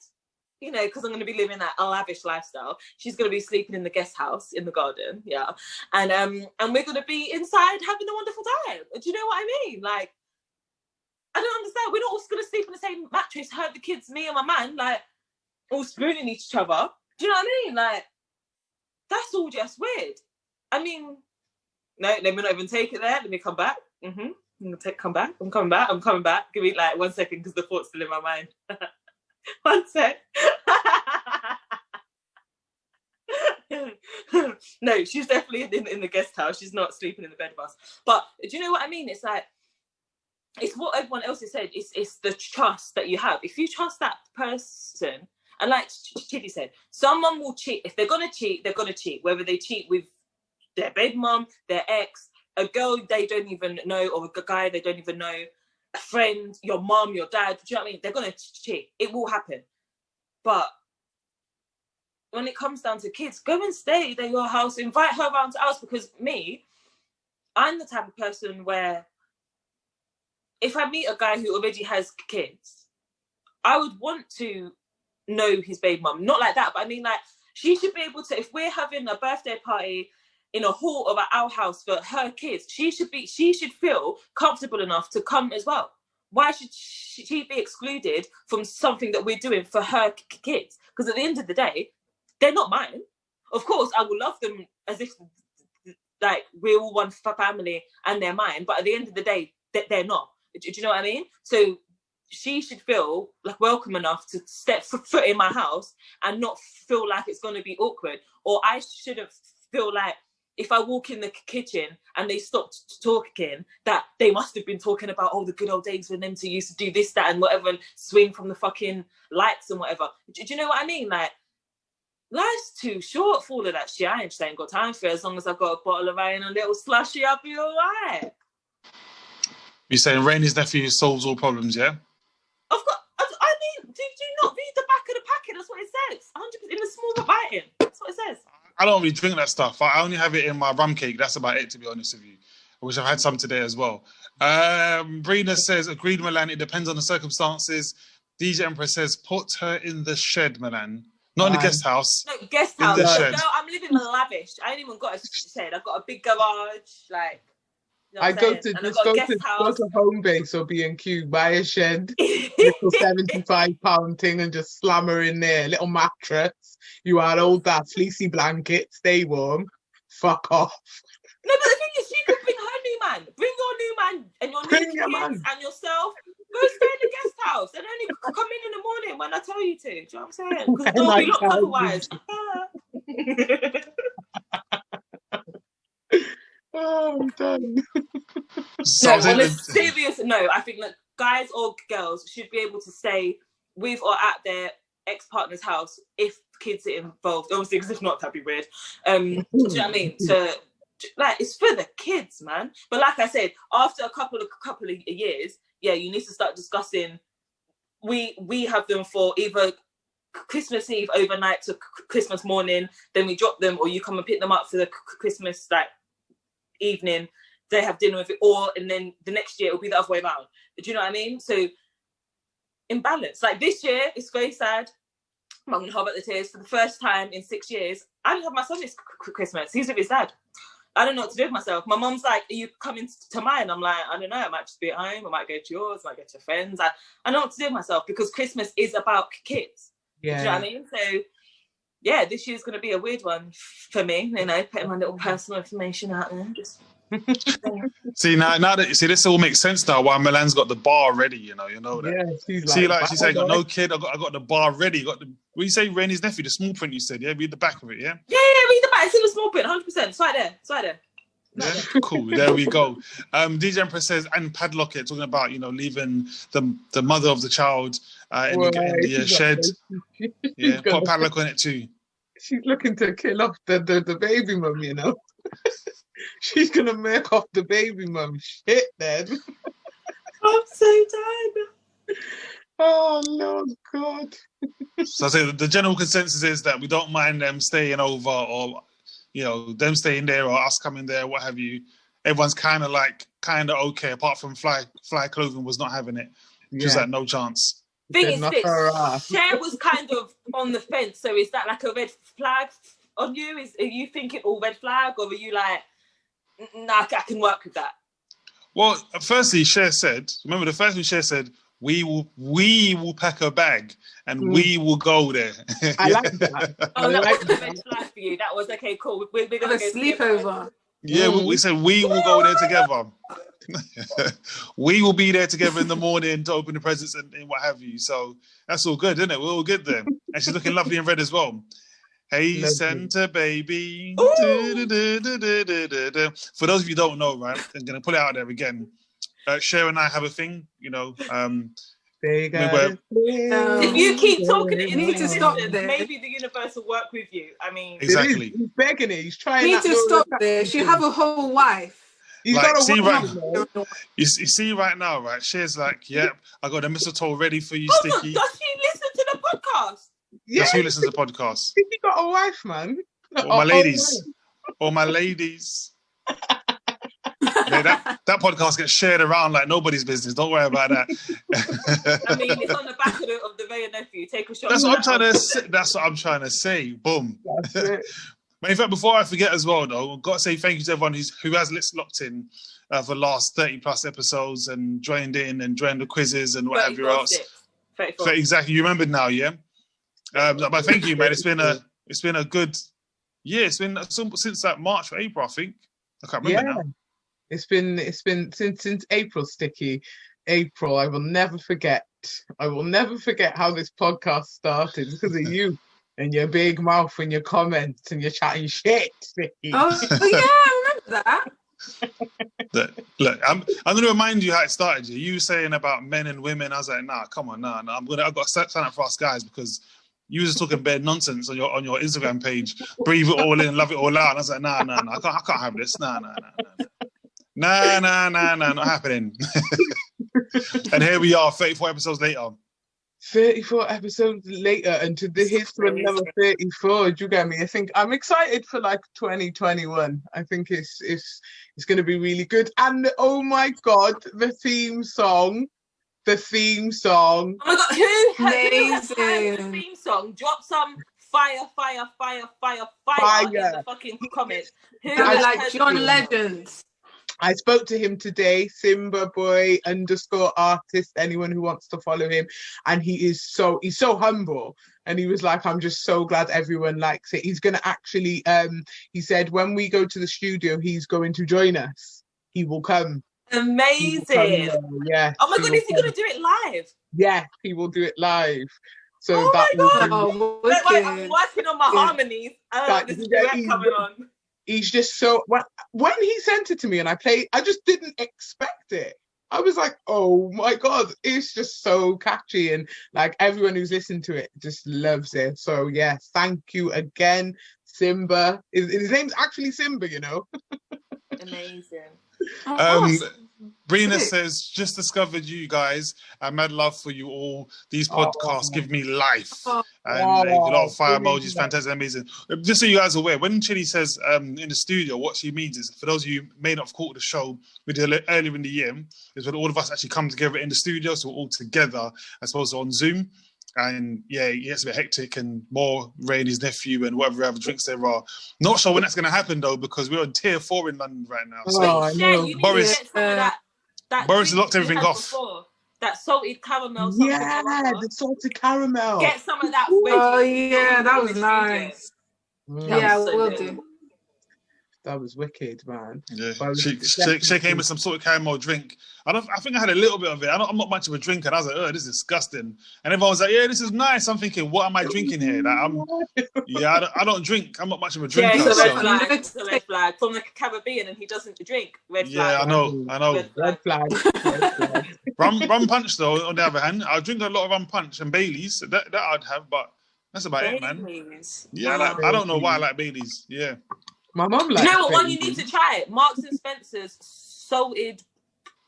you know, because I'm going to be living that lavish lifestyle. She's going to be sleeping in the guest house in the garden, yeah. And we're going to be inside having a wonderful time. Do you know what I mean? Like, I don't understand. We're not all going to sleep in the same mattress, have the kids, me and my man, like, all spooning each other. Do you know what I mean? Like, that's all just weird. I mean, no, let me not even take it there. Let me come back. I'm coming back. Give me like 1 second, because the thought's still in my mind. 1 sec. No, she's definitely in the guest house. She's not sleeping in the bed with us. But do you know what I mean? It's like, it's what everyone else has said. It's the trust that you have. If you trust that person, and like Chidi said, someone will cheat. If they're gonna cheat, they're gonna cheat. Whether they cheat with their baby mum, their ex, a girl they don't even know, or a guy they don't even know, a friend, your mum, your dad. Do you know what I mean? They're gonna cheat. It will happen. But when it comes down to kids, go and stay at your house, invite her around to ours, because I'm the type of person where if I meet a guy who already has kids, I would want to know his baby mum. Not like that, but I mean, like, she should be able to, if we're having a birthday party in a hall of our house for her kids, she should feel comfortable enough to come as well. Why should she be excluded from something that we're doing for her kids? Because at the end of the day, they're not mine. Of course, I will love them as if like we're all one family and they're mine, but at the end of the day, they're not. Do you know what I mean? So she should feel like welcome enough to step foot in my house and not feel like it's going to be awkward. Or I shouldn't feel like if I walk in the kitchen and they stopped talking, that they must have been talking about, the good old days when them two used to do this, that, and whatever, and swing from the fucking lights and whatever. Do you know what I mean? Like, life's too short for all of that shit. I ain't got time for it. As long as I've got a bottle of wine and a little slushy, I'll be all right. You're saying Rainey's nephew solves all problems, yeah? I mean, do you not read the back of the packet? That's what it says. 100% in the small writing. That's what it says. I don't really drink that stuff. I only have it in my rum cake. That's about it, to be honest with you. Which I've had some today as well. Brina says, agreed, Milan. It depends on the circumstances. DJ Empress says, put her in the shed, Milan. Not in the guest house. No, guest house. No, I'm living lavish. I ain't even got a shed. I've got a big garage. Like, you know I go to home base or B&Q, buy a shed, little £75 thing, and just slam her in there. Little mattress. You are all that fleecy blanket. Stay warm. Fuck off. No, but the thing is, she could bring her new man. Bring your new man and your new kids and yourself. Go stay in the guest house and only come in the morning when I tell you to. Do you know what I'm saying? Because the door will be locked otherwise. Oh, I'm done. So no, on a serious note, I think that guys or girls should be able to stay with or at their ex-partner's house if kids are involved. Obviously, because if not, that'd be weird. Do you know what I mean? It's for the kids, man. But like I said, after a couple of years, yeah, you need to start discussing. We have them for either Christmas Eve overnight to Christmas morning, then we drop them, or you come and pick them up for the Christmas evening. They have dinner with it, and then the next year it'll be the other way around. Do you know what I mean? So imbalance. Like this year, it's very sad. I'm gonna hold back the tears. For the first time in 6 years, I didn't have my son this Christmas. He's with his dad. I don't know what to do with myself. My mom's like, are you coming to mine? I'm like, I don't know. I might just be at home. I might go to yours. I might go to friends. I don't know what to do with myself because Christmas is about kids. Yeah. Do you know what I mean? So, yeah, this year's going to be a weird one for me. You know, putting my little personal information out there. Just See this all makes sense now. Why Milan's got the bar ready, you know that. Yeah, she's saying, got no kid. I got the bar ready. Got the. What you say, Rainey's nephew? The small print you said, yeah. Read the back of it, yeah. Yeah, read the back. It's in the small print, 100%. It's right there. Yeah, cool. There we go. DJ Empress says, and padlock it, talking about leaving the mother of the child in the shed. Yeah, put a padlock on it too. She's looking to kill off the baby mum, you know. She's gonna make off the baby mum. Shit, then. I'm so tired. Oh Lord God. So I say the general consensus is that we don't mind them staying over, or them staying there, or us coming there, what have you. Everyone's kind of okay, apart from Fly Clothing was not having it. Just like no chance. Thing is this, Cher was kind of on the fence. So is that like a red flag on you? Are you thinking all red flag, or are you like, nah, I can work with that? Well, firstly, Cher said, remember the first thing Cher said, we will pack a bag and we will go there. I like that. Oh, that was a red flag for you. That was okay, cool. We're gonna go sleepover. Yeah, we said we will go there together. We will be there together in the morning to open the presents and what have you. So that's all good, isn't it? We're all good there. And she's looking lovely in red as well. Hey, Santa baby. For those of you who don't know, right, I'm going to put it out there again. Cher and I have a thing, if you keep talking it, you need to stop there. Maybe the universe will work with you. I mean, exactly. He's begging it. He's trying. You need to stop there. She have a whole wife. You see right now, right? Cher's like, yep, I got the mistletoe ready for you, Sticky. Does she listen to the podcast? Yeah. That's who listens to podcasts. He got a wife, man. All my ladies. All my ladies. Yeah, that podcast gets shared around like nobody's business. Don't worry about that. I mean, it's on the back of the Ray and Nephew. Take a shot. That's what I'm trying to say. Boom. That's it. But in fact, before I forget as well, though, I've got to say thank you to everyone who has locked in for the last 30 plus episodes and joined in and joined the quizzes and whatever else. 34. Exactly, you remembered now, yeah. But thank you, man. It's been a good year. It's been since like March or April, I think. I can't remember now. It's been since April, Sticky. April. I will never forget how this podcast started because of you and your big mouth and your comments and your chatting shit, Sticky. Oh yeah, I remember that. Look, I'm going to remind you how it started. You saying about men and women. I was like, nah, come on, nah. I've got to sign up for us guys because you was talking bad nonsense on your Instagram page. Breathe it all in, love it all out. And I was like, nah. I can't have this. Nah. Nah, not happening. And here we are, 34 episodes later. 34 episodes later, and here's to another 34. Do you get me? I think I'm excited for like 2021. I think it's going to be really good. And oh my god, the theme song. Oh my god, who has heard the theme song? Drop some fire in the fucking comments. Sounded like John Legend. I spoke to him today, Simba Boy _artist, anyone who wants to follow him. And he's so humble. And he was like, I'm just so glad everyone likes it. He's going to actually, he said, when we go to the studio, he's going to join us. He will come. Amazing. Yeah. Oh my god, is he going to do it live? Yeah, he will do it live. So oh that my god. I'm working on my harmonies. This duet coming on. He's just so when he sent it to me and I played, I just didn't expect it. I was like, oh my god, it's just so catchy, and like everyone who's listened to it just loves it. So yeah, thank you again, Simba. His name's actually Simba, you know. Amazing. Brina says, just discovered you guys. Mad love for you all. These podcasts give me life. And a lot of fire emojis, fantastic, amazing. Just so you guys are aware, when Chili says in the studio, what she means is, for those of you who may not have caught the show we did earlier in the year, is when all of us actually come together in the studio, so we're all together, as opposed to on Zoom. And yeah, it gets a bit hectic, and more Ray and his nephew and whatever other drinks there are. Not sure when that's going to happen though, because we're on tier 4 in London right now. So Boris has locked everything off. That salted caramel. The salted caramel. Get some of that. Oh yeah, that was nice. Yeah, we'll do. That was wicked, man. Yeah, she came with some sort of caramel drink. I think I had a little bit of it. I'm not much of a drinker. And I was like, oh, this is disgusting. And everyone was like, yeah, this is nice. I'm thinking, what am I drinking here? Like, I don't drink. I'm not much of a drinker. Yeah, it's a red flag from the Caribbean, and he doesn't drink. Red flag. Yeah, I know. Red flag. Rum punch though. On the other hand, I drink a lot of rum punch and Baileys. That I'd have, but that's about it, man. Yeah, I don't know why I like Baileys. Yeah. My mum likes. You know what? One you need to try it. Marks and Spencer's salted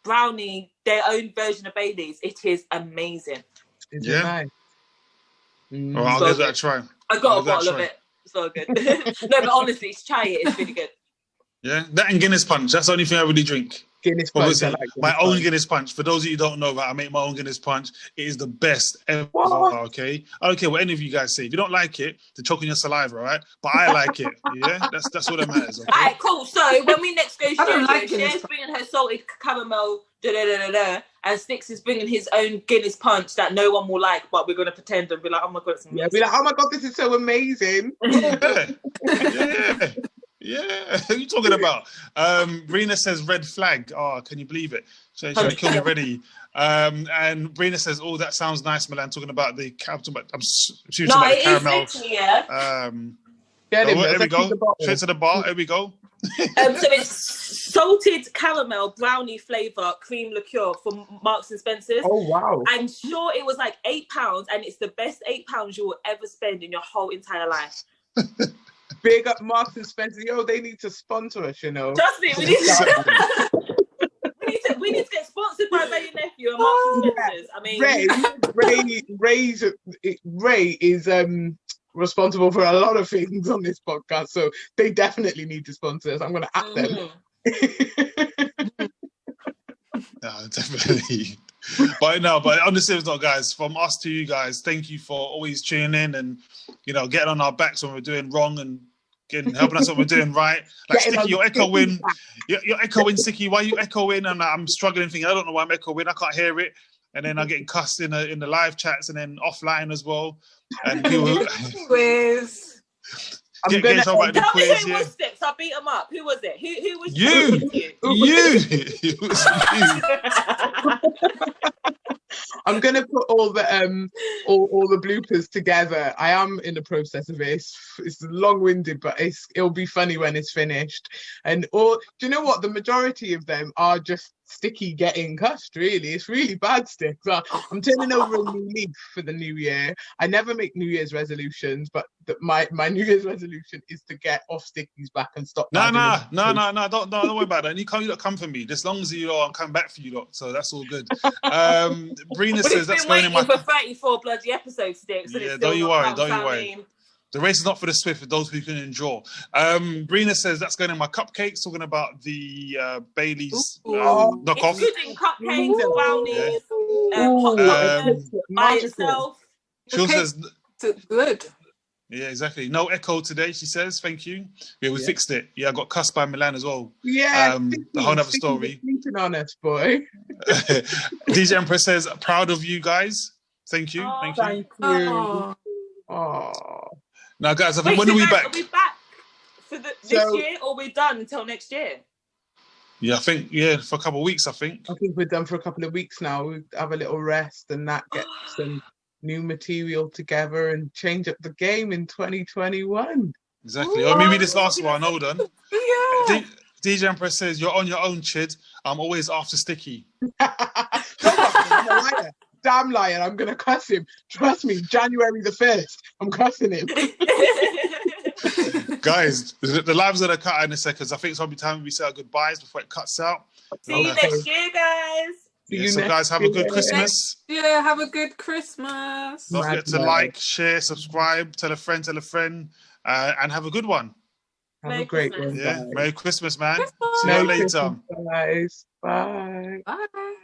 brownie, their own version of Baileys. It is amazing. Is it nice? Well, I'll give that a try. I got a bottle of it. So good. No, but honestly, try it. It's really good. Yeah, that and Guinness Punch. That's the only thing I really drink. Guinness Punch. My own Guinness Punch. For those of you who don't know that, I make my own Guinness Punch. It is the best ever. What? Okay, I don't care what any of you guys say. If you don't like it, then choke on your saliva, all right? But I like it. Yeah, that's all that matters. Okay? All right, cool. So when we next go studio, Cher's bringing her salted caramel, and Sticks is bringing his own Guinness Punch that no one will like, but we're gonna pretend and be like, oh my god, it's amazing. Yeah, be like, oh my god, this is so amazing. Yeah, what are you talking about? Rena says red flag. Oh, can you believe it? She's trying to kill me already. And Rena says, oh, that sounds nice, Milan, talking about the caramel. I'm shooting about the caramel. Here we go. Straight to the bar. Here we go. So it's salted caramel brownie flavour cream liqueur from Marks and Spencer's. Oh wow! I'm sure it was like £8, and it's the best £8 you will ever spend in your whole entire life. Big up Marks and Spencer. Yo, they need to sponsor us, you know. Trust me, we we need to get sponsored by Ray and Nephew and Marks and Spencers. I mean, Ray is responsible for a lot of things on this podcast, so they definitely need to sponsor us. I'm going to at them. No, definitely. But on the serious note, guys, from us to you guys, thank you for always tuning in and, you know, getting on our backs when we're doing wrong and helping us when we're doing right. Like, Sticky, you're echoing. You're echoing, Sticky. Why are you echoing? And I'm struggling, thinking, I don't know why I'm echoing. I can't hear it. And then I'm getting cussed in the live chats and then offline as well. And people... Quiz. Tell me who it was, Sticks. I'll beat him up. Who was it? Who was you? It was you. I'm gonna put all the bloopers together. I am in the process of it. It's long-winded, but it'll be funny when it's finished. And do you know what? The majority of them are just Sticky getting cussed. Really, it's really bad, Sticks. I'm turning over a new leaf for the new year. I never make New Year's resolutions, but my New Year's resolution is to get off Sticky's back and stop. No. Don't worry about that. You don't come for me. As long as you know, I'm coming back for you lot. So that's all good. Brina says that's going in my. For 34 bloody episodes, Sticks. Yeah, don't you worry. The race is not for the swift, for those who can endure. Brina says that's going in my cupcakes, talking about the Bailey's knockoff. It's good in cupcakes, brownies, hot chocolate by itself. She says good. Yeah, exactly. No echo today, she says. Thank you. Yeah, we fixed it. Yeah, I got cussed by Milan as well. Yeah. The whole other story. On us, boy. DJ Empress says, proud of you guys. Thank you. Thank you. Oh. Now, guys, I think when are we back? Are we back for this year, or we're done until next year? Yeah, I think, for a couple of weeks, I think. I think we're done for a couple of weeks now. We have a little rest and get some new material together and change up the game in 2021. Exactly. Or maybe this last one, hold on. Yeah. DJ Empress says, you're on your own, Chid. I'm always after Sticky. Damn liar, I'm going to cuss him. Trust me, January the 1st, I'm cussing him. Guys, the lives are going to cut out in a second. I think it's probably time we say our goodbyes before it cuts out. See you next year, guys. Guys, have a good Christmas. Yeah, have a good Christmas. Don't forget to like, share, subscribe, tell a friend, and have a good one. Have a great one. Yeah, Merry Christmas, man. See you later. Guys. Bye. Bye.